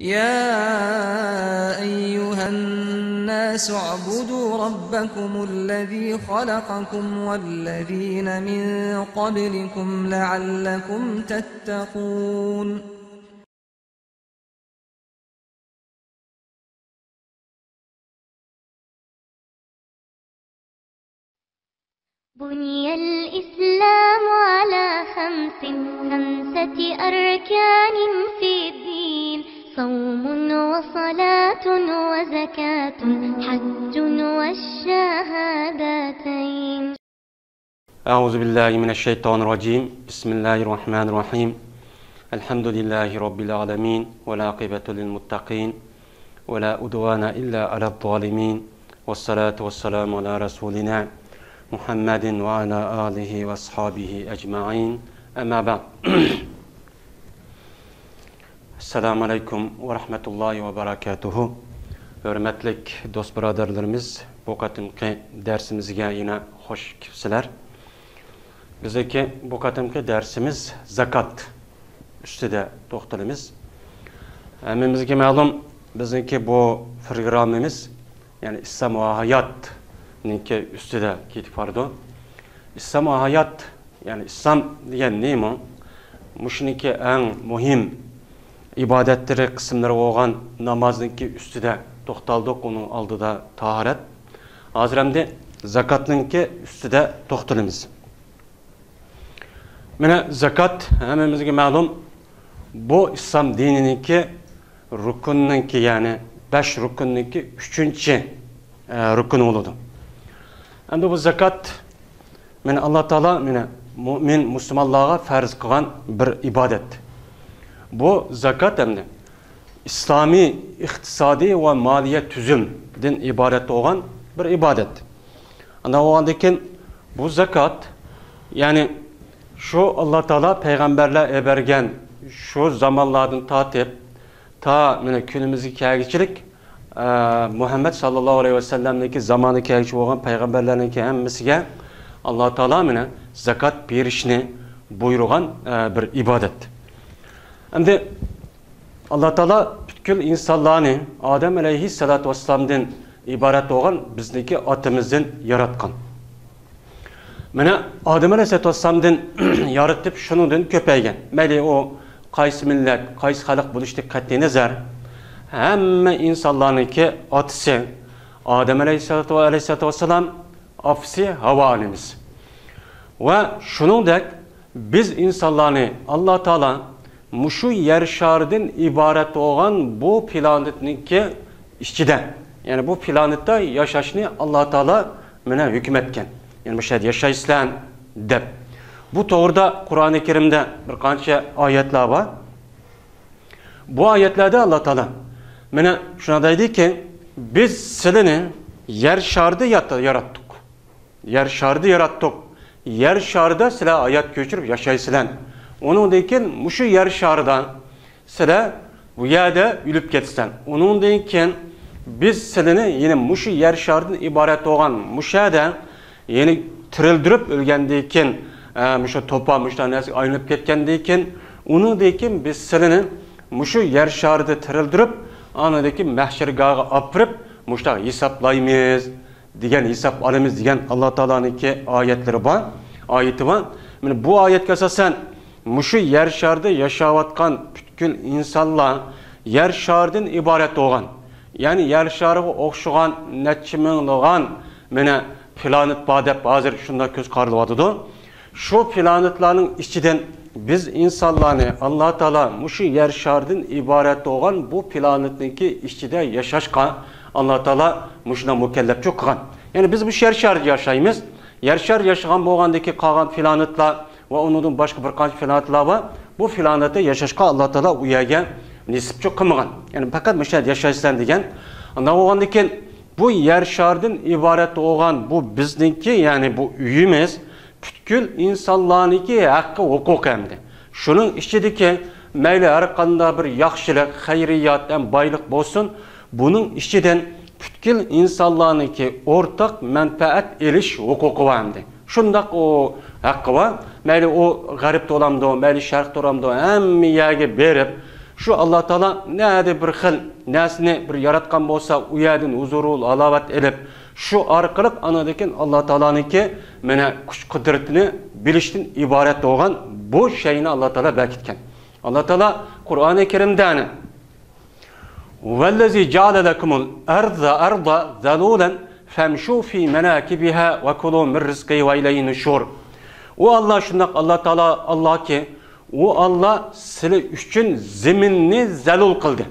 يا أيها الناس اعبدوا ربكم الذي خلقكم والذين من قبلكم لعلكم تتقون بني الإسلام على خمسة أركان في الدين: صوم وصلاة وزكاة حج والشهادتين. أعوذ بالله من الشيطان الرجيم. بسم الله الرحمن الرحيم. الحمد لله رب العالمين والعاقبة للمتقين ولا أدوان إلا على الظالمين، والصلاة والسلام على رسولنا محمد وعلى آله وأصحابه أجمعين. أما بعد. Assalamu alaikum wa rahmatullahi wa barakatuhu. Hürmetlik dost birodarlarimiz, bu qatimki dersimizge yine hoş kelibsizlar. Bizdeki bu qatimki dersimiz zakat üstüde to'xtalamiz. Hammamizga ma'lum, bizniki bu programmamiz, yani İslam ve hayatniki üstüde ketib bordi. İslam ve hayat, yani İslam degan nima? Mushniki eng muhim ibadetleri kısımları olan namaznınki üstüde to'xtaldik, onun aldıda taharet. Hazır hamda zakatnınki üstüde to'xtalamiz. Mana zakat hammamizga ma'lum, bu İslam dinininki rukunninki, yani 5 rukunninki 3-chi rukun bo'ladi. Endi bu zakat mana Alloh taolo mana mu'min musulmonlarga farz qilgan bir ibadet. Bu zakat hem de İslami, iktisadi ve maliye tüzümden ibaret olan bir ibadet. Ana o andaki bu zakat, yani şu Allah Teala peygamberler bergen şu zamanlardan tatip ta günümüzdeki kâgiçilik Muhammed sallallahu aleyhi ve sellem'deki zamanı kâgiçi olan peygamberlerin hemmisiga Allah Teala zakat berişini buyurgan bir ibadet. Şimdi Allah Teala bütün insanlarını Adem aleyhissalatu vesselam'dan ibaret olan bizdeki atımızdan yaratkan. Mana Adem aleyhissalatu vesselam'dan yaratıp şunundan köpeygen. Meli o qaysi millet, qaysi xalq buluştu qat'i nazar. Hamma insanlarınki atısı Adem aleyhissalatu vesselam, afisi Hava annemiz. Ve şunundan biz insanlarını Allah Teala muşu yer şarından ibaret olan bu planetninki işçide. Yani bu planette yaşaşını Allah Teala mene hükmetken. Yani bu şeyde yaşayıslan dep. Bu doğruda Kur'an-ı Kerim'de bir kança ayetler var. Bu ayetlerde Allah Teala mene şuna deydi ki, biz silini yer şardı yarattık. Yer şardı yarattık. Yer şarda sila hayat göçürüp yaşayıslan. Onun deyken muşu yer şardan sıra bu yerde ülüp ketsen. Onun deyken biz silini yine muşu yer şardan ibaret olan muşada yeni tırıldırıp ölgendeyken muşu topa muşta nesi ayrılıp ketkendeyken onun deyken biz silini muşu yer şardı tırıldırıp anadaki mahşergaha apırıp muşta hesaplayımız diyen hesap alımız diyen Allah Teala'nınki ayetleri var. Ayeti var. Yani bu ayet esasen muşu yer şarda yaşavatkan bütün insanlar yer şardan ibaret olan, yani yer şarı okşuğan netçiminliğan mene planet badep hazır şunda köz karlıvadıdı. Şu planetlerin içinden biz insanlarını Allah Teala muşu yer şardan ibaret olan bu planetteki içinde yaşaşkan Allah Teala muşuna mükellef çok kılan. Yani biz bu yer şarda yaşayımız. Yer şar yaşayan boğandaki kalan planetler ve onun başka bir kanç filanetler var. Bu filanete yaşaşka Allah Teala uyagan nisip çok kılmagan. Yani fakat müşahit yaşayışlan degen. Ondan oğandaki bu yer şardan ibaret olan bu bizninki, yani bu üyümüz bütün insanlarınki hakkı hukuk emdi. Şunun içindeki meyli her kanda bir yaxşılık, hayriyat, baylık bolsun. Bunun içinden bütün insanlarınki ortak menfaat eriş hukuku var emdi. Şundak o hakkı var. Meyli o garip dolamda, meyli şark dolamda hem yerge berip Şu Allah Taala näde bir xil näsini bir yaratgan bolsa, u yerden huzurul alavat elip, şu arqalık anadaki Allah Taala'nınki mene kuch qudretini bilishdan ibaret bolgan bu şeyini Allah Taala belkitken. Allah Taala Kur'an-ı Kerim'de وَالَّذِي جَعَلَ لَكُمُ الْأَرْضَ أَرْضًا ذَلُولًا فَامْشُوا فِي مَنَاكِبِهَا وَكُلُوا مِنْ رِزْقِهِ وَإِلَيْهِ النُّشُورُ. O Allah şundak Allah Taala Allah ki o Allah sizler üçün zeminni zelul kıldı.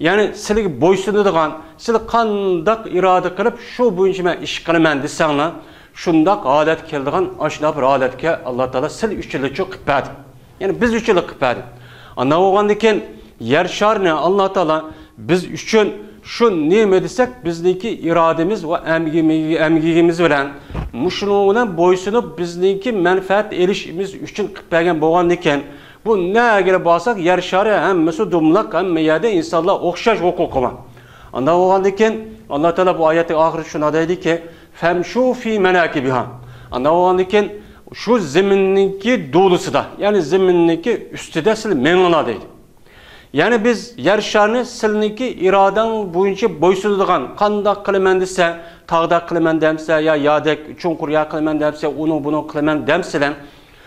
Yani sizler boysunadigan, sizler qandaq irade qilib şu boyunca men ish qilaman desanglar, shundaq holat keldigan ashna bir holatga Allah Taala sizlar üçün qilib berdi. Yani biz üçün qilib berdi. Ana bo'lgandan keyin yer sharni Allah Taala biz üçün şu neme desek bizdeki irademiz ve emgigimiz bilen muşunun bilen boysunup bizdeki menfaat erişimiz üçün qilib bolgan eken bu ne göre baksak yer şarı hemmesi dumlak hem yerde insanlar okşaş hukuku var. Anda bolgan eken Allah Teala bu ayetin ahiri şuna deydi ki femşu fi menakibiha. Anda bolgan eken şu zemininki dolusu da yani zemininki üstüde sil menala deydi. Yani biz yer şarını siliniki iradan boyunca boysunadigan qandaq qilaman desa, tağda qilaman demse ya yadek chunqur ya qilaman demse, onu bunu qilaman demseler,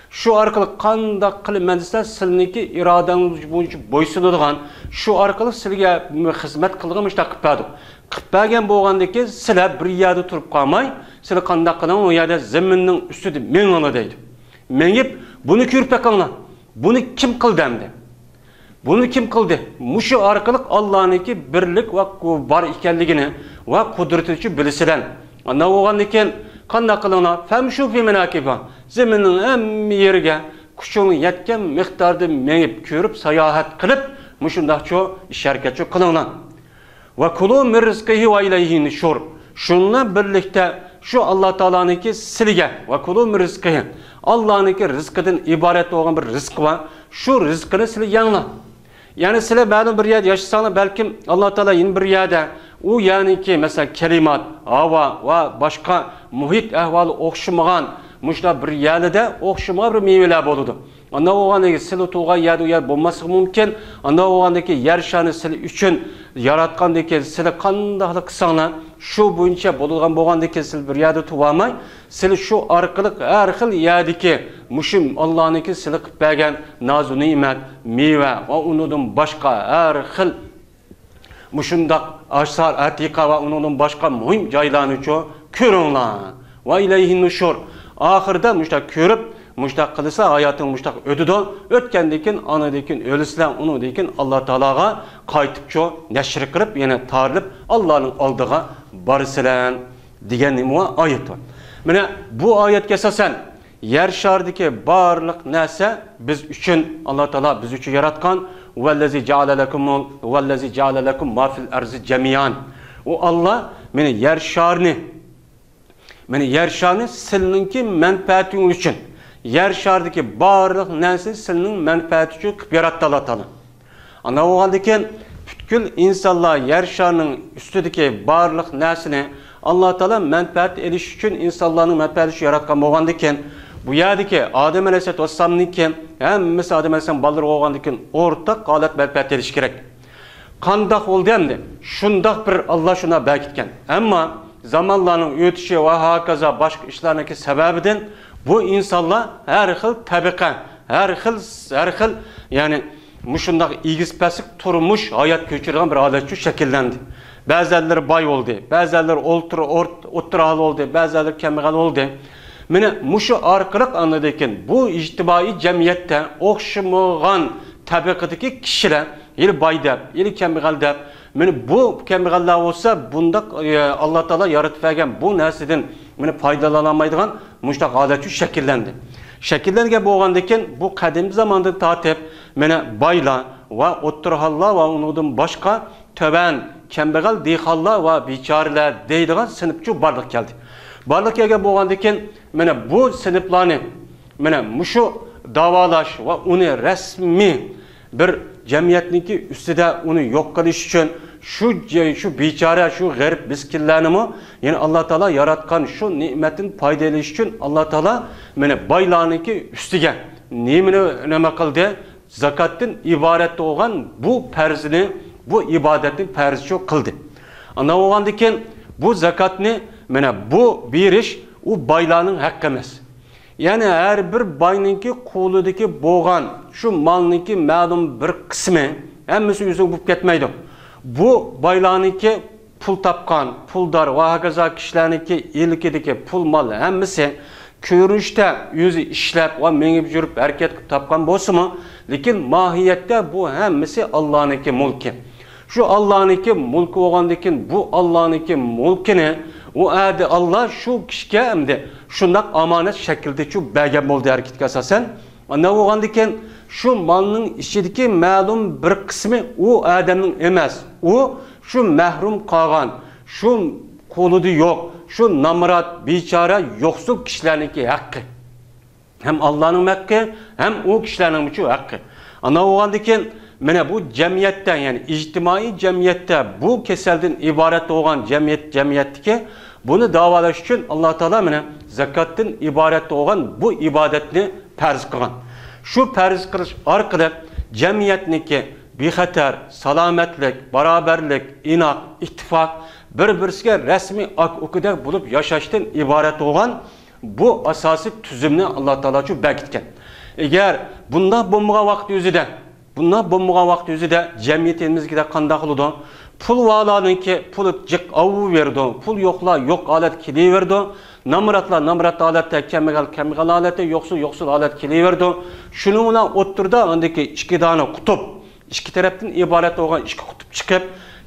şu arqalı qandaq qilaman desa, siliniki iradan boyunca boysunadigan, şu arqalı silge xizmat qilgan işte qilib bergan bo'lgandaki, sizlar bir yerda turib qolmay, sizlar qandaq qilaman o yerda zaminning ustida mengana deydi. Mengib buni ko'rib bakanglar. Buni kim qildi endi? Bunu kim kıldı? Muşu arkalık Allah'ınki birlik ve var ikenligini ve kudretini bilisilen. Anna oğan iken kanda kılına femşu fi menakiba. Zeminin hem yerine kuşunu yetken miktarda menip körüp sayahat kılıp muşundak çoğu işaretçi kılına. Ve kulu min rizkihi ve ileyhi nüşur. Şununla birlikte şu Allah Teala'nınki silge ve kulu min rizkihi. Allah'ınki rızkıdan ibaret olan bir rızk var. Şu rızkını silge yanına. Yani sizler ba'zi bir yerde yaşasanlar belki Allah Teala yine bir yerde o yani ki mesela kelimat, hava ve başka muhit ahvalı okşamagan muşda bir yerde okşamagan bir meyveler boludu. Anda oğandaki sizler tuğan yerde yer bulması mümkün. Anda oğandaki yer şanı sizler üçün yaratkandaki sizler kandaqlı kısanlar şu boyunca bolulgan bolgandaki sizler bir yerde tuğamay sizler şu arkalık her xil yerdeki muşum Allah'ınki sizler qilib bergan nazu nimet, meyve ve onundan başka her xil muşundaq aşsar, atiqa ve onundan başka mühim joylarni ko'ringlar. Ve ileyhi nuşur. Ahirda muştaq ko'rib muştaq qilsa hayatın muştaq ödüdü. Ötkendekin anadekin ölüsler onu dekin Allah Teala'ga qaytib neşr qilib yine tarilib Allah'ın aldığı barısılan degan ayet var. Mana bu ayetga asosan yer şardaki barliq narsa biz üçün Allah Teala biz üçün yaratgan vellezi ja'ala lakum ma fil arzi jami'an. O Allah meni yer şarını silinki menfaatin üçün yer şardaki barliq narsa silinin menfaati üçün qilib yaratdi Allah Teala. Ana oğandaki bütkül insanlar yer şarının üstüdeki barliq narsani Allah Teala menfaat eriş üçün insanların menfaati üçün yaratgan bolgandan bu yerdeki Adem Aleyhisselatü Vesselam'nınki hemmesi Adem Aleyhisselam balları olgandan ortak halat menfaat eriş gerek. Qandaq oldu endi? Şundaq bir Allah şuna belkitken. Ama zamanların ötüşü ve hakaza başka işlerindeki sebebinden bu insanlar her xil tabiqa, her xil yani muşundaq igiz pasik turmuş hayat köçürgen bir aletçi şekillendi. Bazıları bay oldu, bazıları otural oldu, bazıları kemigal oldu. Mene muşu arqılıq anladıyken bu ictimai cemiyette okşamagan tabiqatdaki kişiler ili bay dep, ili kemigal dep. Mene bu kemigallar olsa bunda Allah Teala yaratıp vergen bu nesleden mene faydalanamaydigan muştaq aletçi şekillendi. Şekillerge bolgandan bu kadim zamanda tatip mene bayla ve oturhallar ve onundan başka töben, kembegal dehallar ve biçareler deydigan sınıfçı barlık geldi. Barlık gelge bolgandan mene bu sınıflarını mene muşu davalaş ve onu resmi bir cemiyetninki üstüde onu yok kılış için şu biçare, şu garip biskillerimi yani Allah Teala yaratkan şu nimetin faydalaş için Allah Teala mene baylarınki üstüge nimini neme kıldı? zakatdan iborat bo'lgan bu farzini, bu ibodatni farzi qildi. Ana bo'lgandan keyin bu zakatni mana bu berish u boylarning haqqi emas. Ya'ni har bir boyninki qo'lidagi bo'lgan shu molniki ma'lum bir qismi hammasi o'zi bo'lib ketmaydi. Bu boylarniki pul topgan, puldor va hokazo kishilarniki elkidagi pul mol hammasi ko'rinishda o'zi ishlab va mengib yurib harakat qilib topgan bo'lsa-mu, lekin mohiyatda bu hammasi Allohniki mulki. Shu Allohniki mulki bo'lgandan keyin bu Allohniki mulkini u adi Allah shu kishiga hamda shundoq omonat shaklda shu bergan bo'ldi harakatga asosan. Ana bo'lgandan keyin shu molning ichidagi ma'lum bir qismi u odamning emas. U shu mahrum qolgan, shu qo'lida yo'q, shu namrat, bechora, yo'qsul kishilarniki haqqi. Hem Allah'ın haqqi, hem o kishilarning shu haqqi. Ana bo'lgandan keyin mana bu jamiyatda, yani ijtimoiy jamiyatda bu kasaldan iborat bo'lgan jamiyatdagi buni davolash uchun Alloh taolo mana zakatdan iborat bo'lgan bu ibodatni farz qilgan. Shu farz qilish orqali jamiyatniki bexatar, salomatlik, barobarlik, inoq, ittifoq bir-biriga rasmiy oq-o'kidek bo'lib yashashdan iborat bo'lgan bu asosiy tuzumni Alloh taolo shu berkitgan. Agar bunday bo'lmagan vaqt o'zida jamiyatimizga qanday qiladi? Pul valanınki pul jiq avu verdi, pul yo'qlar yo'q holat kelaverdi, namratlar namrat holatda, kamigal holatda, yo'qsul holat kelaverdi. Shuning bilan o'ttirda andaki ikki dona qutub, ikki tarafdan iborat bo'lgan ikki qutub chiqib,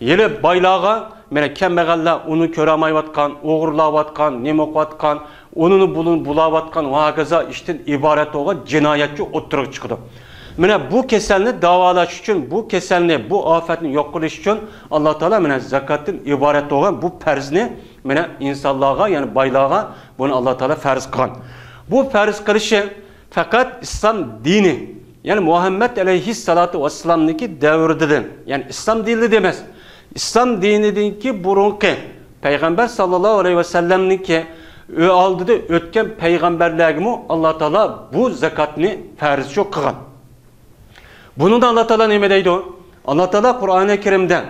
yeli boylarga mana kamigallar uni ko'ra olmayotgan, o'g'irlayotgan, nima qilayotgan, unini bulayotgan va hokazo ishdan iborat bo'lgan jinoyatchi o'ttirib chiqdi. Mana bu kasalni davolash uchun, bu kasalni, bu ofatni yo'q qilish uchun Alloh taolo mana zakatdan iborat bo'lgan bu farzni mana insonlarga, ya'ni boylarga buni Alloh taolo farz qilgan. Bu farz qilishi faqat islom dini, ya'ni Muhammad alayhissalatu vassalamniki davridan, ya'ni islom dini emas. İslam dinideki burunki Peygamber sallallahu aleyhi ve sellem'ninki oldida o'tgan peygamberlerimi Allah Teala bu zakatni farz qilgan. Bunu da Allah Teala nima deydi? Allah Teala Kur'an-ı Kerim'de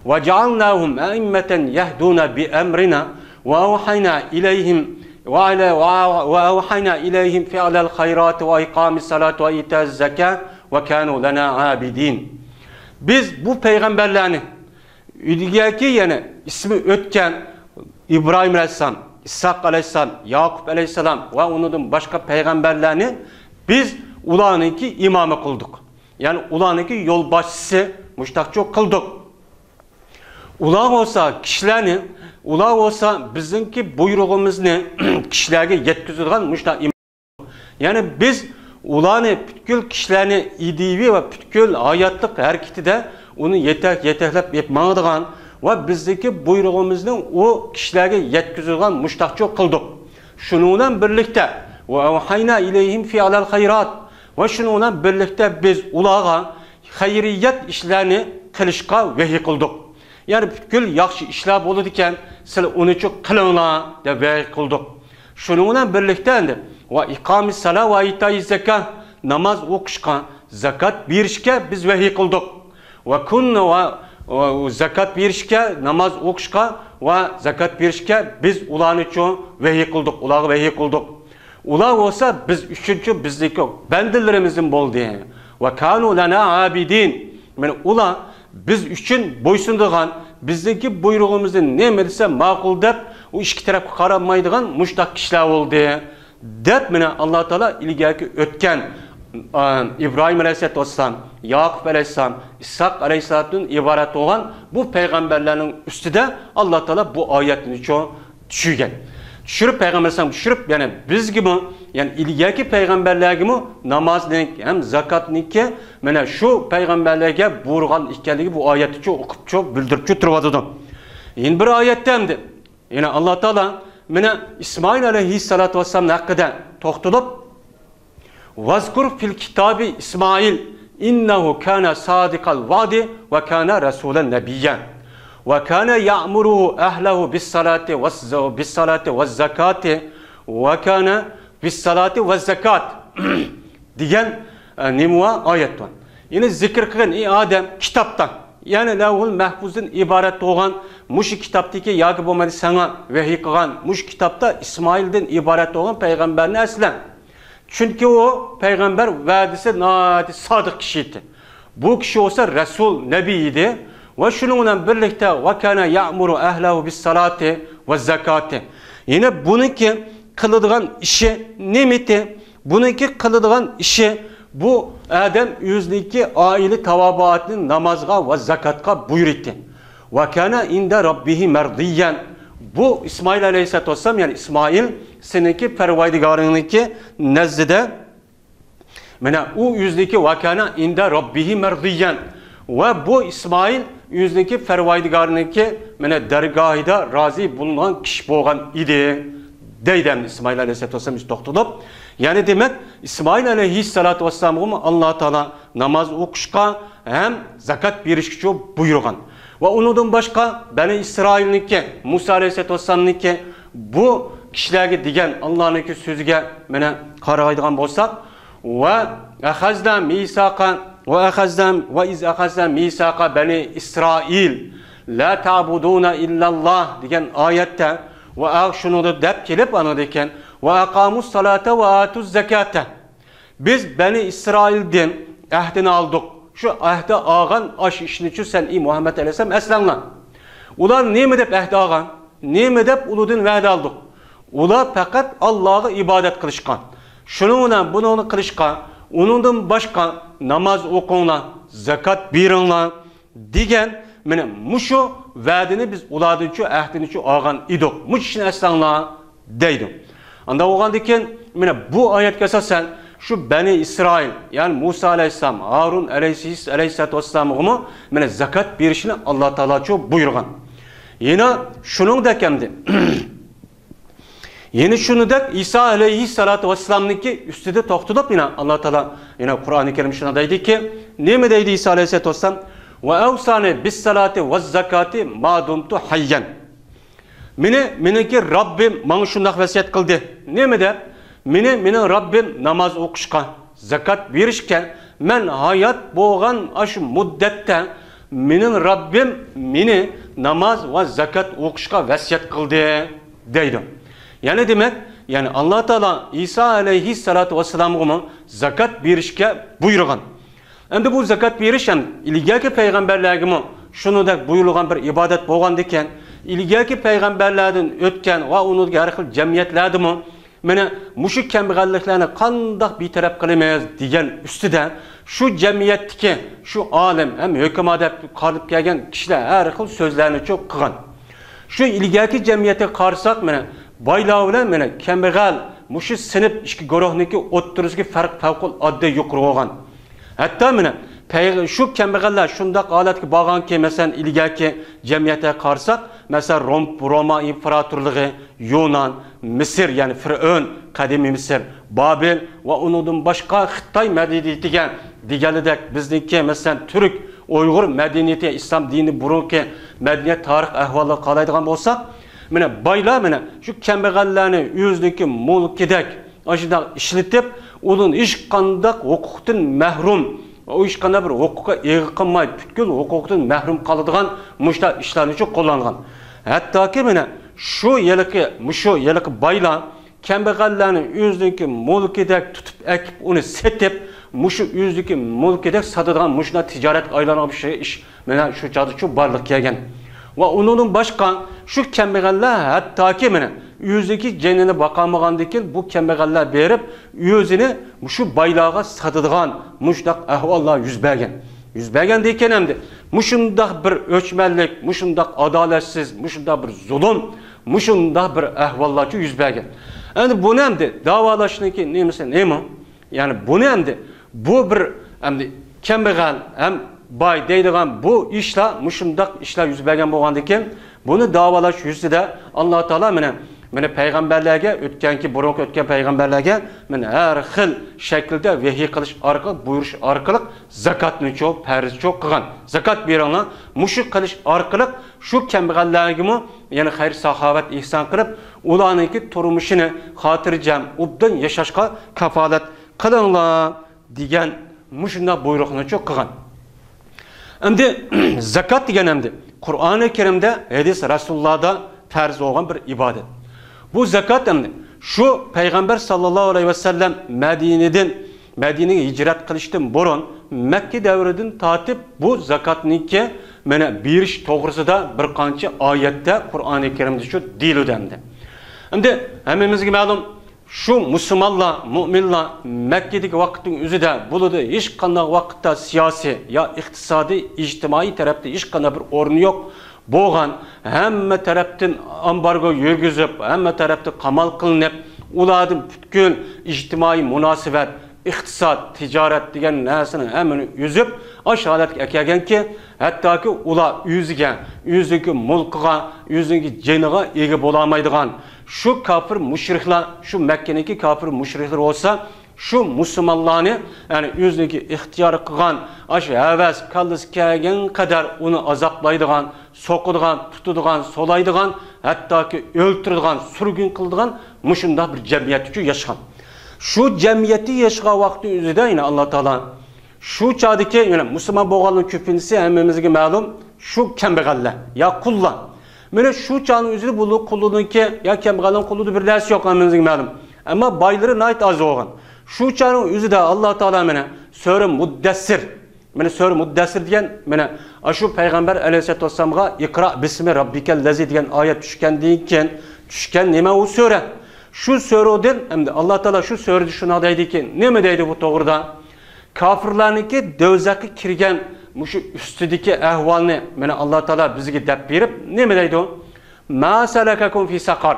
ve cealnahum a'immeten yahduna bi emrina ve avhayna ileyhim ve avhayna ileyhim fi'lal hayrat ve iqamis salat ve itaz zekat ve kanu lana abidin. Biz bu peygamberlerini ilgaki yani ismi ötken İbrahim Aleyhisselam, İshak Aleyhisselam, Yakup Aleyhisselam ve onun başka peygamberlerini biz ulanınki imamı kıldık. Yani ulanınki yol başçısı müştakçı kıldık. Ulan olsa kişilerini, ulan olsa bizimki buyruğumuzni kişilerine yetkizilgan müştak imamı. Yani biz ulanı bütkül kişilerini idivi ve bütkül hayatlık hareketi de onu yeteklep yapmadığan ve bizdeki buyruğumuzun o kişilere yetkizilgan müştakçı kıldık. Şununla birlikte ve avhayna ileyhim fi'alal hayrat ve şununla birlikte biz ulağa hayriyet işlerini kılışka vehi kıldık. Yani bütkül yaxşı işler bulurken siz onu çok kılınla de vehi kıldık. Şununla birlikte ve ikamis salat ve itayı zekat namaz okuşka zakat birişke biz vehi kıldık. Ve kunna ve zakat birişke namaz okuşka ve zakat birişke biz ulan için vehi kıldık, ulağı vehi kıldık. Ulağı olsa biz üçüncü bizdeki bendillerimizin bol diye. Ve kanu lana abidin. Yani ula biz üçün boysunduğan bizdeki buyruğumuzun ne medise makul deyip o iki tarafı karamaydıgan müştak kişiler oldu diye. Deyip Allah Teala ilgili ötken İbrahim Aleyhisselatü Vesselam, Yakup Aleyhisselam, İshak Aleyhisselatü'nün ibaret olan bu peygamberlerin üstüde Allah Teala bu ayetini çok düşürgen. Düşürüp Peygamber Aleyhisselam düşürüp yani biz gibi yani ilgili peygamberler gibi namaz hem zakat ki yani şu peygamberlerge buyurgan ikkenligi bu ayeti çok okup çok bildirip çok durmadı. Yine bir ayetten de yani Allah Teala yani İsmail Aleyhisselatü Vesselam'ın hakkında toxtulup Vazkur fil kitabi İsmail innehu kana sadikal vadi ve kana rasulen nebiyyen ve kana ya'muru ahlehu bis salati ve zakati ve kana bis salati ve zakat diyen nima oyat var. Yine zikr qilgan ey odam kitobdan, ya'ni lavhul mahfuzdan iborat bo'lgan mush kitobdagi yoki bo'lmadi sana vahiy qilgan mush kitobda Ismoildan iborat bo'lgan payg'ambarni aslan. Chunki o payg'ambar va'dasi noati sodiq kishi edi. Bu kishi olsa rasul, nabiy edi va shuning bilan birlikda va kana ya'muru ahlahu bis salati va zakati. Yine buniki qiladigan ishi nimeti? Buniki qiladigan ishi bu adam o'zniki oila tavobatni namozga va zakatga buyurdi. Va kana inda robbihi mardiyan. Bu İsmail aleyhissalatu vesselam, yani İsmail seninki pervaydigarınınki nezdide mana u yüzdeki vakana inda rabbihi merdiyen ve bu İsmail yüzdeki pervaydigarınınki mana dergahida razı bulunan kişi bolgan idi deydem İsmail aleyhissalatu vesselam toxtulup. Yani demek İsmail aleyhissalatu vesselam Allah Teala namaz okuşka hem zakat berişki buyurgan. Ve onundan başka Beni İsrail'ninki, Musa aleyhissalatu vesselam'ninki bu kişilerge digen Allah'ınki sözüge mene qaraydigan bolsak ve ahazdan misaqa ve iz ahazdan misaqa Beni İsrail la ta'buduna illallah digen ayette ve şunu da dep kelip ana deken ve aqamus salata ve atuz zakata. Biz Beni İsrail'den ahdini aldık. Şu ahde ağan aş işini için sen Muhammed Aleyhisselam eslanla. Ular neymi dep ahde ağan? Neymi dep uludun vəd aldık? Ular fakat Allah'a ibadet kılışkan. Şununla bunu kılışkan. Onundan başka namaz okunla, zakat birinla digen mene muşu vədini biz uladın şu ahdini şu ağan idik. Muş işini eslanla deydim. Anda oğan diken mene bu ayet kesasen şu Beni İsrail, yani Musa aleyhisselam, Harun aleyhissalatu vesselam'ı mene zakat berişini Allah Teala çok buyurgan. Yine şunun da kemdi. Yine şunu da İsa aleyhissalatu vesselam'nınki üstüde toxtulup yine Allah Teala yine Kur'an-ı Kerim şuna deydi ki, ne mi deydi İsa aleyhissalatu vesselam? Ve evsane bis salati ve zakati ma dumtu hayyan. Meniki Rabbim bana şundak vasiyet kıldı. Ne mi de? Meni Rabbim namaz okuşka, zakat berişken, men hayat boğan aşı muddette menin Rabbim meni namaz ve zakat okuşka vasiyet kıldı deydi. Yani demek, yani Allah Teala İsa aleyhissalatu vesselam'ın zakat berişke buyurgan. Hem de bu zakat berişen ilgaki peygamberlerimi şunu da buyurulgan bir ibadet boğan diken, ilgaki peygamberlerden ötken ve onun gerçek cemiyetlerdi mi? Mene muşuk kemgalliklerini qandaq bitaraf qilmayız degan ustida şu cemiyetdeki şu alim hem hükümet qarib kelgan kishilar har xil so'zlarni çok qilgan. Şu ilgaki cemiyete qarsak mene boylar bilan mene kemgal mushu sinib ikki guruhniki o'ttirishga farq favqul oddiy yuqori bo'lgan. Hatto mene şu kemgallar shundaq holatga borganki, masalan ilgaki cemiyete qarsak, mesela Roma imparatorluğu, Yunan, Mısır yani Firavun, kadimi Mısır, Babil ve onundan başka Xitay medeniyetiga digelidek bizdeki mesela Türk, Uygur medeniyeti, İslam dini burunki medeniyet tarih ahvalı qalaydigan bolsak, mene baylar mene şu kemballarni o'zniki mulkidek aşıda işletip, onun iş qandaq huquqdan mahrum, o iş qanday bir huquqqa ega qilmay, butkul huquqdan mahrum qoladigan mushta ishlarni çok qo'llangan. Hatta ki mene şu yılki baylar kemballarni o'zniki mulkidek tutup ekip onu setip muşu o'zniki mulkidek satadigan mushna tijorat aylanib şey iş mene şu çadı şu barliq kelgan. Ve onun başka şu kemballar hatta ki mene o'zniki jenini baqamagandikin bu kemballar berip o'zini şu baylarga satadigan mushdaq ahvollar yuz bergan. Yüz bergan deyken hamdi mushundaq bir o'chmanlik, mushundaq adolatsiz, mushundaq bir zulm, mushundaq bir ahvollarga yuz bergan. Endi buni hamdi davolashninki nemisi nima? Yani buni hamdi bu bir hamdi kambag'al ham boy deydigan bu ishlar mushundaq ishlar yuz bergan bo'lgandikan, buni davolash yuzida Alloh taolo meni payg'ambarlarga o'tganki burungi o'tgan payg'ambarlarga meni har xil shaklda vahiy qilish orqali buyurish orqali zakatni çok farz çok qilgan. Zakat beringlar, mushuk qilish orqali shu kambag'allarga yani xayr saxovat ihson qilib, ularningki turmushini xotirjam, obdan yashashga kafolat qilinglar degan mushunda buyruqni çok qilgan. Endi zakat degan endi Qur'oni Karimda hadis Rasulullohda farz bo'lgan bir ibodat. Bu zakat endi şu Peygamber sallallahu aleyhi ve sellem Medine'ye hicret qilishdan burun Mekke davridan tatip bu zakatniki mana berish to'g'risida bir qancha oyatda Qur'oni Karimda shu deyildi. Endi hammamizga ma'lum şu Müslümanlar, müminler Mekke'deki vaktin üzerinde buludu hiç qanday vaqtda siyasi ya iqtisadi, ijtimoiy tarafta hiç qanday bir o'rni yo'q bo'lgan, hamma tarafdan ambargo yurgizib, hamma tarafda qamal qilinib, ularning butkul ijtimoiy munosabat, iqtisod, tijorat degan narsani hammani yuzib, o'sha holatga kelganki, hattoki ular o'ziga mulkiga, o'ziga jiniga ega bo'la olmaydigan şu kafir müşrikler, şu Mekke'deki kafir müşrikler olsa, şu Müslümanlarını yani özündeki ihtiyarı kılgan, aşı heves, kallısı kelgen kadar onu azaplaydıgan, sokuduğan, tutuduğan, solaydıgan, hatta ki öldürdüğün, sürgün kıldıgan, müşunda bir cemiyet için yaşayan. Şu cemiyeti yaşayan vakti üzerinde yine Allah Teala, şu çağdaki yani Müslüman boğalının köpüncüsü hemimizge malum, şu kembegaller, ya kullan. Böyle şu çağın üzeri bulup kulluğun ki ya kemgalın kulluğu bir ders yok anlamınızın malum. Ama bayları nait az olgan. Şu çağın üzeri Allah Teala mene Sure Muddessir. Mene Sure Muddessir diyen mene aşu Peygamber Aleyhisselatü Vesselam'a ikra bismi rabbikel lezi diyen ayet düşken neme o sure. Şu sure'den hem de Allah Teala şu sure'de şuna deydi ki ne mi deydi bu doğruda? Kafirlarınki dövzaki kirgen şu üstüdeki ehvalini mene Allah Teala bizge dep berip ne mi deydi o? Ma salakakum fi sakar.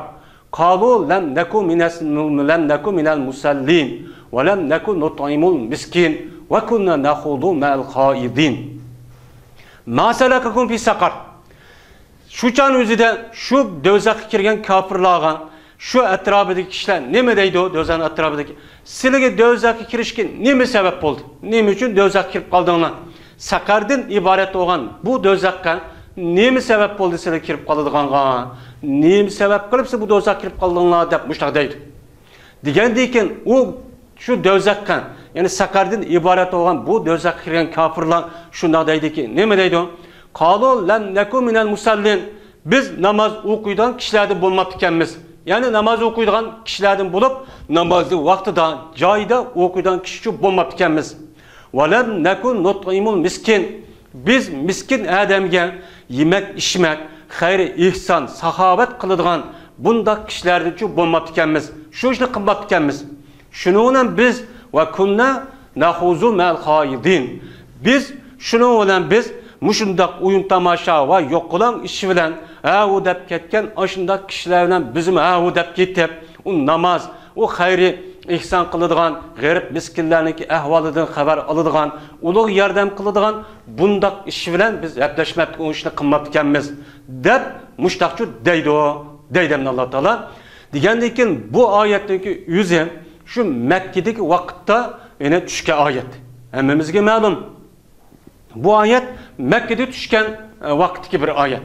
Qalu lem neku minel musallin ve lem neku nut'imul miskin ve kunna nakhudu ma'al khaidin. Ma salakakum fi sakar. Şu çağın özüde şu dövzaki kirgen kafirlarga şu etrafındaki kişiler ne mi deydi o dövzanın etrafındaki? Sizge dövzaki kirişkin ne mi sebep oldu? Ne için dövzaki kirip kaldığına? Sakardan ibaret olan bu dözakka ne mi sebep oldu sizge kirip kaldığına? Ne mi sebep kılıpsa bu dözak kirip kaldığına deyip müştak deydi. Diyendiyken o şu dözakka yani sakardan ibaret olan bu dözak kirgen kafirler şunda deydi ki ne mi deydi o? Qalu lem neku minel musallin. Biz namaz okuydan kişilerden bulmak ikenmiz. Yani namaz okuydan kişilerden bulup namazı vaktida, cayda okuydan kişi bulmak ikenmiz. وَلَمْ نَكُنْ نُطْعِمُ miskin. Biz miskin adamga yemek, içmek, hayri, ihsan, sahabat kılıdığan bunda kişilerden şu bulmak ikenmiz. Şu işini kılmak ikenmiz. Şununla biz وَكُنَّا نَخُوزُ مَا الْخَائِدِينَ. Biz şununla biz muşundak oyun tamaşa ve yok olan işi bilen o dep ketken aşındak kişilerden bizim o dep gitip o namaz, o hayri ihsan kılıdığan, garip miskinlerdeki ahvalıdan haber alıdığan, uluğ yardım kılıdığan bundak işi bilen biz hepleşmek o işini kılmak ikenmiz. Dep muştakçı deydi o, deydim Allah Teala. Digendeyken bu ayetteki yüzü şu Mekke'deki vakitte yine düşke ayet. Hemimizge malum. Bu ayet Mekke'de düşken vakitteki bir ayet.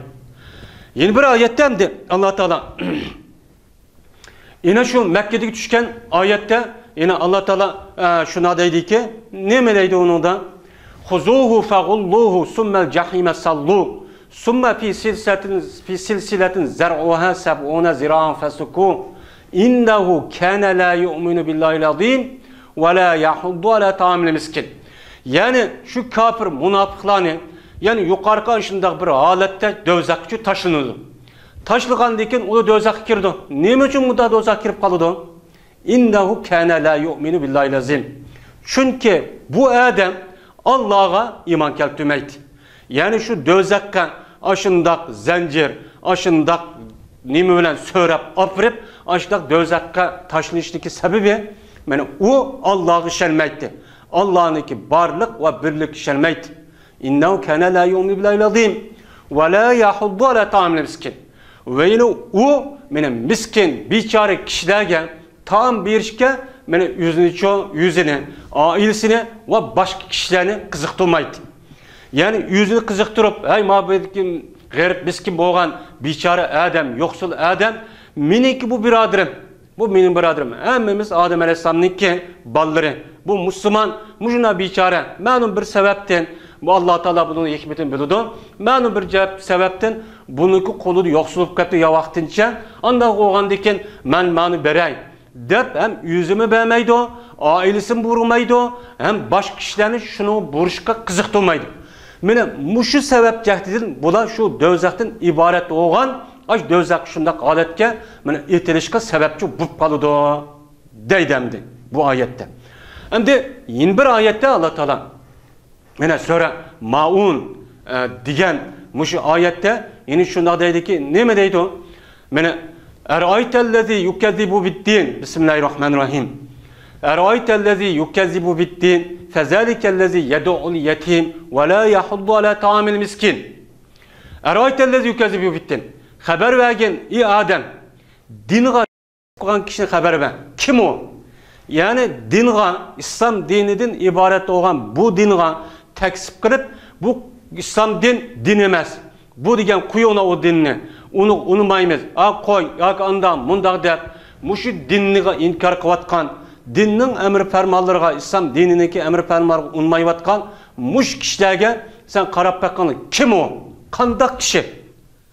Yeni bir ayetten de Allah Teala yine şu Mekke'de düşken ayette yine Allah Teala şuna deydi ki ne mi deydi onu da? Huzuhu fagulluhu summel cahime sallu summe fi silsiletin zer'uha seb'una zira'an fesuku innehu kâne la yu'minu billahi l'azim ve la yahuddu ala ta'amil miskin. Yani şu kafir münafıklarını yani yukarı aşındaki bir halette dövzakçı taşınırdı. Taşlıgandayken o dövzak kirdi. Ne için bu da dövzak kirip kalıdı? İnnehu kâne la yu'minu billahi l'azim. Çünkü bu adam Allah'a iman keltürmeydi. Yani şu dövzakka aşındak zincir, aşındak nemi bilen söylep, afirip, aşındak dövzakka taşınıştaki sebebi yani o Allah'ı işelmeydi. Allah'ınki barlık ve birlik işelmeydi. İnnehu kâne la yu'minu billahi l'azim ve la yahuddu ala ta'amil miskin. Ve yine o miskin, biçare kişilerge tam bir işke yüzünü, ailesini ve başka kişilerini kızıktırmaydı. Yani yüzünü kızıktırıp, hey mabedikin garip miskin boğan biçare adam, yoksul adam, miniki bu biraderim. Bu benim biraderim. Hemmimiz Adem Aleyhisselam'ın balları. Bu Müslüman, mujuna biçare, ma'lum bir sebepten, bu Allah Teala bunun hikmetini bildi. Ma'lum bir sebepten bununki kolu yoksulup kaptı ya vaqtincha, anda olgandeken men ma'nu beray dep hem yüzümü bermeydi, ailesini vurmaydı, hem başka kişilerini şunu buruşka kızıktırmaydı. Mene muşu sebep cehdidin bular şu dözaktan ibaret olgan, aş dözak şundak aletke mene itilişke sebepçi bup kalıdı deydemdi bu ayette. Hem de yeni bir ayette Allah Teala mene sonra maun diyen muşu ayette yine şundak deydi ki ne mi deydi o? Mene Eraytellezi yukezzibu biddin. Bismillahirrahmanirrahim. Eraytellezi yukezzibu biddin. Fezalikellezi yed'ul yetim ve la yahuddu ala ta'amil miskin. Eraytellezi yukezzibu biddin. Haber vergen i Adem. Dinga koyan kişinin haber ver. Kim o? Yani dinga, İslam dininin ibaret olan bu dinga teksip kılıp bu İslam din emez. Bu diyen kuyuna o dinini. Onu unumaymiz. Koy, anda, mundaq dep, muşu dinniga inkar kıvatkan, dinnin emir fermallarına, İslam dinindeki emir fermallarına unmayıvatkan, muş kişilerge sen karab bakkanı. Kim o? Kandak kişi.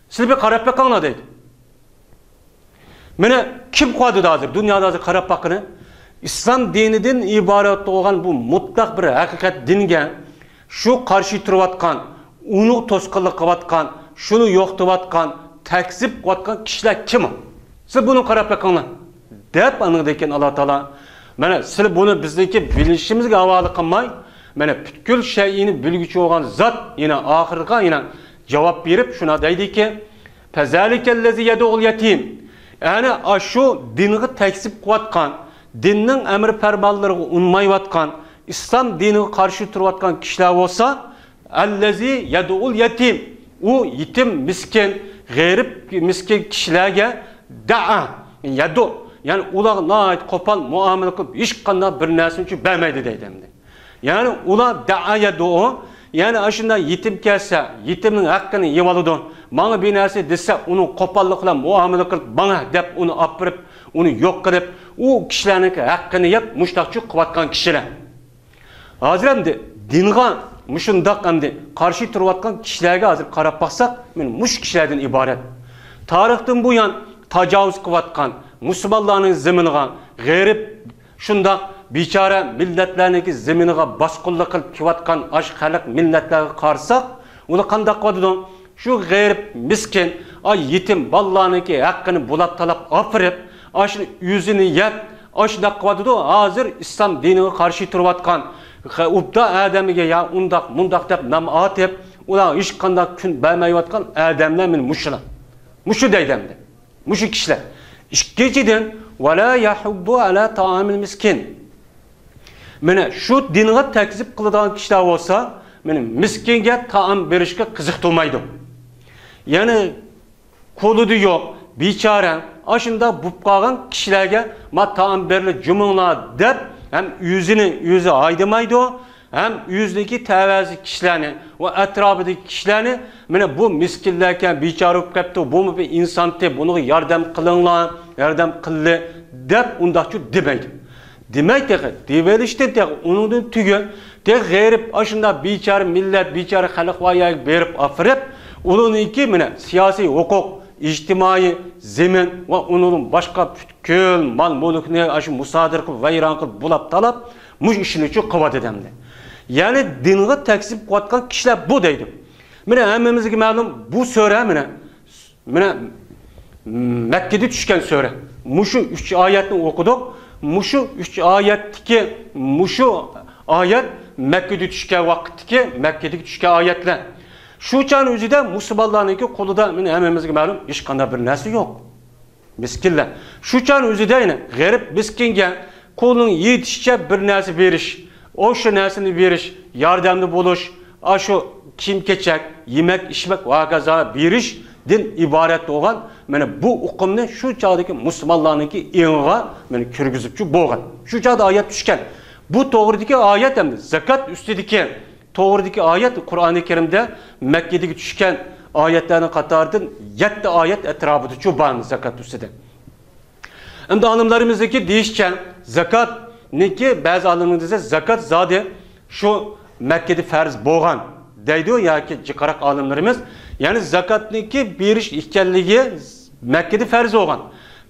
Siz bir karab bakkanı deydi. Mene kim koydu da hazır? Dünyada hazır karab bakkanı. İslam dininin ibaret olan bu mutlak bir hakikat dinge, şu karşı turvatkan, onu toskalı kıvatkan, şunu yoktuvatkan, tekzip kıvatkan kişiler kim o? Siz bunu karab bakkanı. Dep anıdayken Allah Teala, mene siz bunu bizdeki bilişimizge havalı kılmay, mene bütkül şeyini bilgüçü olan zat yine ahirga yine cevap verip şuna deydi ki Fezalikellezi yed'ul yetim. Yani şu dini tekzip kıvatkan, dinnin emir fermanlarını unmayıvatkan, İslam dinine karşı turvatkan kişiler olsa ellezi yed'ul yetim. O yetim miskin, garip miskin kişilerge da'a yedu. Yani ular nait kopal muamele kılıp hiç kanda bir nesin için vermeydi deydimdi. Yani ular da'a yedu. Yani aşında yetim kelse, yetimin hakkını yevalıdı. Bana bir nesi dese onu kopallıkla muamele kılıp bana dep onu apırıp, onu yok kılıp o kişilerin hakkını yap, muştakçı kıvatkan kişiler. Hazırımdı, dinga muşundak emdi karşı turvatkan kişilerge hazır karab baksak, muş kişilerden ibaret. Tarihten bu yan tacavuz kıvatkan, Müslümanların zeminiga, garip şundak biçare milletlerindeki zeminiga baskılla kılıp kivatkan aş halak milletlerine karsak, ola kandak kıvadıdan şu garip miskin, yetim ballarındaki hakkını bulat talap afırıp, aşın yüzünü yap, aşındak kıvadıdan hazır İslam dinine karşı turvatkan, Ubda Adem'e ya undak mundak dep nam atep ula iş kandak gün vermeyivatkan Adem'le min muşla. Muşu deydemdi. Muşu kişiler. İşkeciden ve la yahuddu ala ta'amil miskin. Mene şu dinine tekzip kılıdan kişiler olsa benim miskinge taam berişke kızıktılmaydı. Yani kolu diyor biçare aşında bupkagan kişilerge ma taam berli cumuna dep hem yüzü aydımaydı, hem yüzdeki tevazi kişilerini ve etrafındaki kişilerini bu miskinlerken biçarıp kaptı, bu mu bir insandı, bunu yardım kılınla, yardım kıllı dep undakçı demeydi. Demek de, develişte de onun tüge, de garip aşında biçarı millet, biçarı halk vayayı verip afırıp, onun iki siyasi hukuk, İçtimai zemin ve onun başka köl, mal, mülküne aşı musadır kılıp, vayran kılıp, bulap talap, muş işini için kıvat edemdi. Yani dinine tekzip kıvatkan kişiler bu deydi. Hemmemizge malum bu söre, Mekke'de düşken söre. Muşu 3 ayetini okuduk. Muşu 3 ayetteki, muşu ayet Mekke'de düşken vakitteki, Mekke'de düşken ayetler. Şu çağın özüde Müslümanların ki koluda hemmemizge malum hiç kanda bir nesi yok. Miskinler. Şu çağın özüde yine garip miskinge kolunun yetişçe bir nesi veriş, o şu nesini veriş, yardımcı buluş, şu kim keçek, yemek, içmek vakaza veriş din ibaret olan bu hukumne şu çağdaki Müslümanların ki inga kürgüzüpçü boğan. Şu çağda ayet düşken. Bu doğrudaki ayet hem de zekat üstüdeki doğrudaki ayet Kur'an-ı Kerim'de Mekke'deki düşken ayetlerine katardın 7 ayet etrafıdır çuban zekat üstüde. Hem de hanımlarımızdaki değişken zekat Neki bazı alimlar dese zakat zodi şu Mekke'de farz bo'lgan deydi yoki jiqaroq olimlarimiz. Ya'ni zakatniki berish ekanligi Mekke'de farz bo'lgan.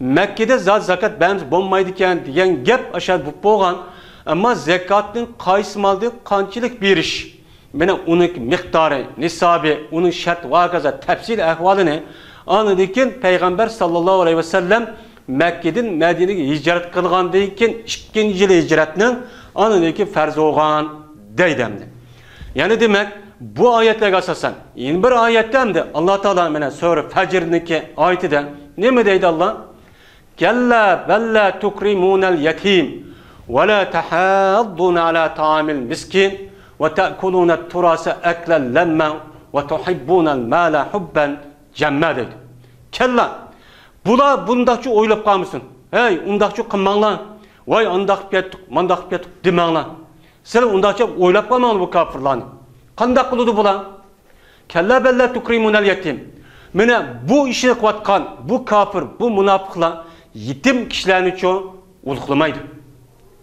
Mekke'de zakat bermez bo'lmaydi ekan degan gap ashad bo'lgan. Ammo zakatning qaysi malda qanchalik berish, mana uning miqdori, nisobi, uning shart va kaza tafsil ahvolini anidikin payg'ambar sallallohu alayhi vasallam Mekke'den Medine'ye hicret kılgandan keyin 2. yıl hicretinin anındaki farz olgan deydemdi. Yani demek bu ayetlerge asasen yeni bir ayette de Allah Teala mene sonra Fecr'deki ayeti de ne mi deydi Allah? Kella bella tukrimunel yetim ve la tahaddun ala ta'amil miskin ve ta'kulunat turasa eklen lemmen ve tuhibbunel mala hubben cemme deydi. Kella bula bundakçı oylap kalmışsın. Hey, undakçı kılmağla. Vay andak kettik, mandak kettik demağla. Sen undakçı oylap kalmağla bu kafirlerini. Kandak kılıdı bula. Kella bella tukrimunel yetim. Mene bu işini kıvatkan, bu kafir, bu münafıklar yetim kişilerini çoğu uluklamaydı.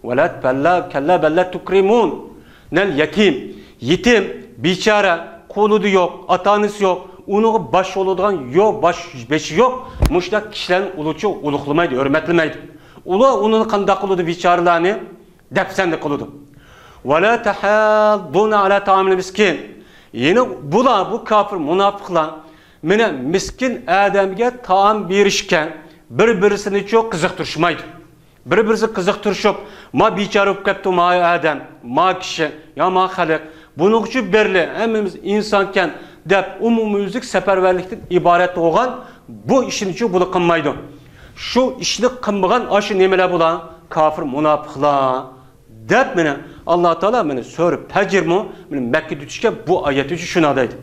Velat bella, kella bella tukrimunel yetim. Yetim, biçare, koludu yok, atanısı yok. Onu baş oludgan yok, baş beşi yok. Muştak kişilerin uluçu uluklamaydı, hürmetlemeydi. Ulu onun kandak kılıdı biçarlarını depsende kılıdı. Ve la tahadduna ala ta'amil miskin. Yine bu kafir münafıklar mene miskin adamga taam berishken bir-birisini çok kızıktırışmaydı. Bir-birisi kızıktırışıp ma biçare olup kepti ma adam, ma kişi, ya ma halk. Bunun için berli hemimiz insanken dep umumuzluk seferberlikten ibaret olan bu işin için bunu kılmaydı. Şu işlik kılmayan aşı nemeler bulan kafir münafıklar dep mene Allah Teala mene sorup Fecr mu Mekke'de düşken bu ayet için şuna deydi.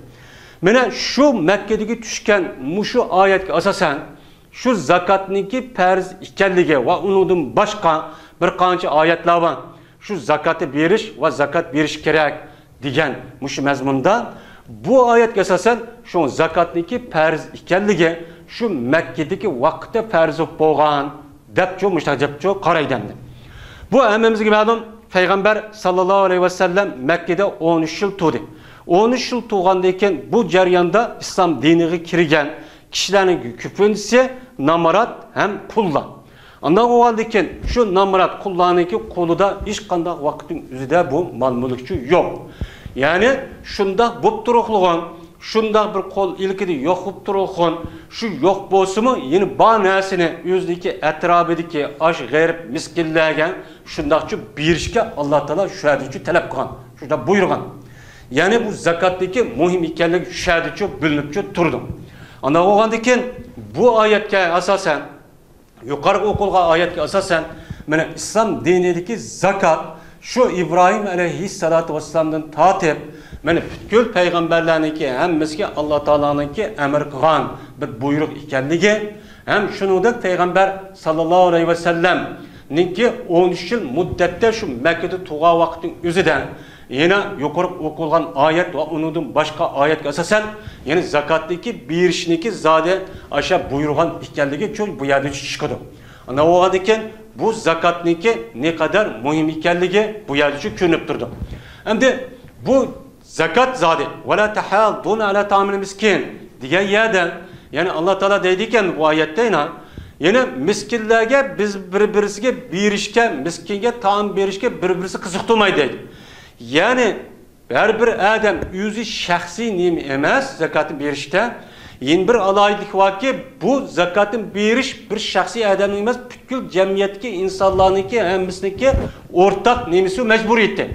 Mene şu Mekke'deki düşken şu ayet asasen şu zakatniki perz ikenlige ve unudum başka bir kanca ayetler var. Şu zakatı beriş ve zakat beriş gerek diyen şu mezmunda bu ayet esasen şu zakatniki perz ikenlige şu Mekke'deki vakitte perz bo'lgan deb çoğu müştahcep çoğu qaraydendi. Bu emmemizge ma'lum Peygamber sallallahu aleyhi ve sellem Mekke'de 13 yıl tuğdu. 13 yıl tuğandayken bu ceryanda İslam diniga kirgen kişilerin küpüncisi namarat hem kullan. Ondan o haldeyken şu namarat kullanınki koluda hiç kandak vakitin üzerinde bu mal mülkçü yok. Yani şunda bu turuqluğun, şunda bir kol ilkidi yok bu turuqluğun, şu yok bolsumu yeni banasını yüzdeki etrafındaki aş gayrib miskinlergen şundakçı bir işke Allah Teala şu hadisi talep kılgan, şurada buyurgan. Yani bu zakattaki muhim ikenlik şu hadisi bilinipçi turdu. Ondan o haldeyken bu ayetke asasen yukarı okulga ayetke asasen mene İslam dinideki zakat şu İbrahim aleyhissalatu vesselam'dan tatip mene bütün peygamberlerinki hem miski Allah Teala'nınki emir kılgan bir buyruk ikenligi hem şunu da peygamber sallallahu aleyhi ve sellem ninki 13 yıl muddette şu Mekke'de tuğa vakitin üzüden yine yukarı okulgan ayet ve unudum başka ayet asasen yani zakattaki bir işiniki zade aşağı buyurgan ikenligi çok bu yerde çıkıyordu. Ana o adeken bu zakatniki ne kadar mühim ikenligi bu yerde görünüp durdu. Hem de bu zakat zade ve la tahaddun ala ta'amil miskin diye yerden yani Allah Teala deydiken bu ayette yine miskinlerge biz birbirisiga berishga miskinga taam berishga birbirisi qiziqtirmaydi deydi. Yani her bir adam yüzü şahsi neyim emas zakatın berishda yeni bir alaylık var ki bu zakatın berish bir şahsi adamın emas bütün cemiyetki insanlarınki hemmisiniki ortak nemisi mecburiyeti.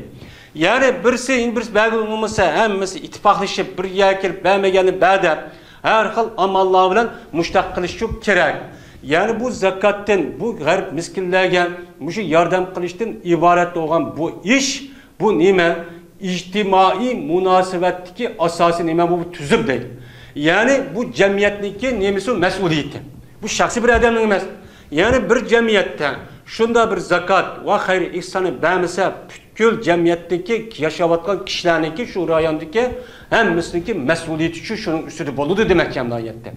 Yani birisi birisi belki olmasa hemmisi ittifaklaşıp bir yakil vermegeni ba'da her xil amallar bilan mushtaq qilish kerak. Yani bu zakatdan bu g'arib miskinlarga mushu yordam qilishdan iborat bo'lgan bu ish bu nima ijtimoiy munosabatdagi asosiy nima bu tuzum deydi. Yani bu cemiyetniki nemisi mas'uliyeti. Bu şahsi bir adamning emas. Yani bir cemiyette şunda bir zakat ve hayır ihsanı bermese bütün cemiyetdeki yaşayotgan kishilarniki şu rayondagi hemmisiniki mas'uliyeti şunun üstüde boludu demek ki ayette.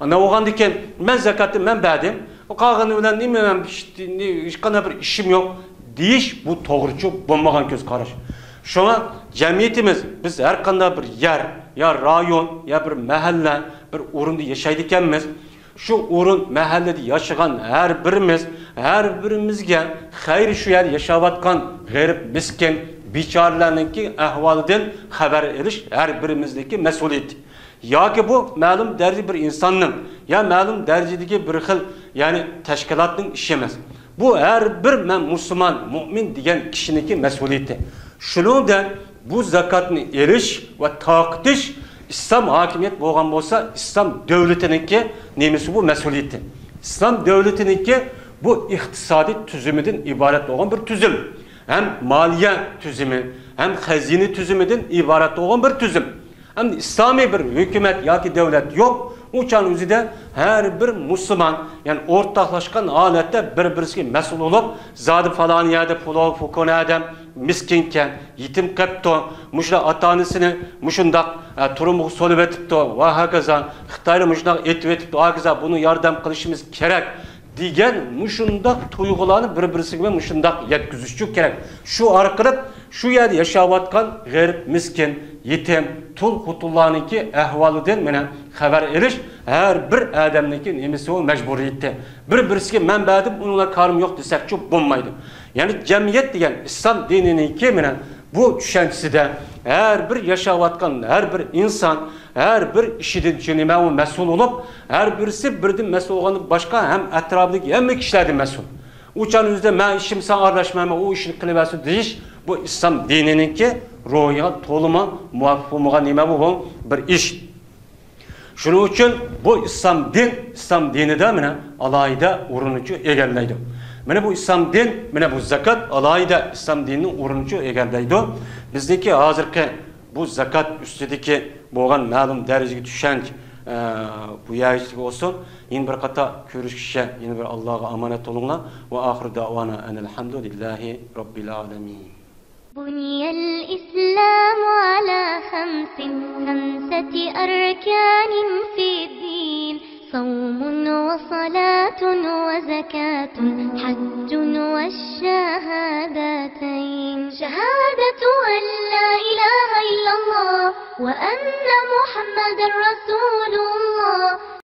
Ana oğandayken ben zakatı ben berdim. O kalganı bilen neyim ben hiç qanday bir işim yok deyish bu to'g'richa bo'lmagan ko'z qarash. Şuna cemiyetimiz biz her qanday bir yer, ya rayon, ya bir mahalla, bir o'rinda yashaydiganmiz. Şu o'rin mahallada yaşagan her birimizga xayri shu yer yashayotgan g'arib, miskin, bechoralarning ahvolidan xabar olish her birimizdagi mas'uliyat. Yoki bu ma'lum darajada bir insonning, ya ma'lum darajadagi bir xil, ya'ni tashkilotning ishi emas. Bu her bir musulmon, mu'min degan kishiniki mas'uliyati. Shuningdek, bu zakatni erish va taqtish İslam hakimiyet bo'lgan bo'lsa, İslam davlatiniki nemisi bu mas'uliyati. İslam davlatiniki bu iqtisodiy tuzumidan iborat bo'lgan bir tuzum. Hem maliye tüzümü, hem xazine tüzümüden ibaret olan bir tüzüm. Hem İslami bir hükümet yoki devlet yok. Uçan üzerinde her bir Müslüman, yani ortaklaşkan alette bir-birisiga mas'ul olup, zadi falan yerde pulov, fukunadem, miskinken, yetim kapto, muşla atanisini, muşundak turumu solub etipti, va hakaza, Xitaylı muşundak etip etipti, hakaza bunu yardım kılışımız gerek. Digen muşundak tuygularını bir-birisiga muşundak yetkizişçi gerek. Şu arqılıp, şu yerde yaşavatkan g'arib, miskin, yetim, tul hutullarınki ahvalidan menen xabar elish her bir adamniki nemisi o mecburiyeti. Bir-birisiga men badim, onunla karım yok desek çok bulmaydı. Yani cemiyet degen İslam dininiki menen bu düşüncesinde her bir yaşavatkan her bir insan her bir işidin cünime o mesul olup her birisi birden mesul olanı başka hem etrafındaki hem kişilerden mesul. Uçan yüzde ben işim sen arlaşmama o işini kılıversin deyiş bu İslam dinininki ruhiya toluma muvaffumuğa nime bu bir iş. Şunun için bu İslam dini de mene alayda urunucu egerleydi. Mene bu İslam din, mene bu zakat alayda İslam dininin urunucu egerleydi. Bizdeki hazırki bu zakat üstündeki boğan ma'lum dereceye düşen bu yayışlık olsun. Yine bir kata görüşüşe, yine bir Allah'a emanet olunlar. Ve ahir davana enelhamdülillahi rabbil alemin. بني الإسلام على خمسة أركان في الدين صوم وصلاة وزكاة حج والشهادتين شهادة أن لا إله إلا الله وأن محمد رسول الله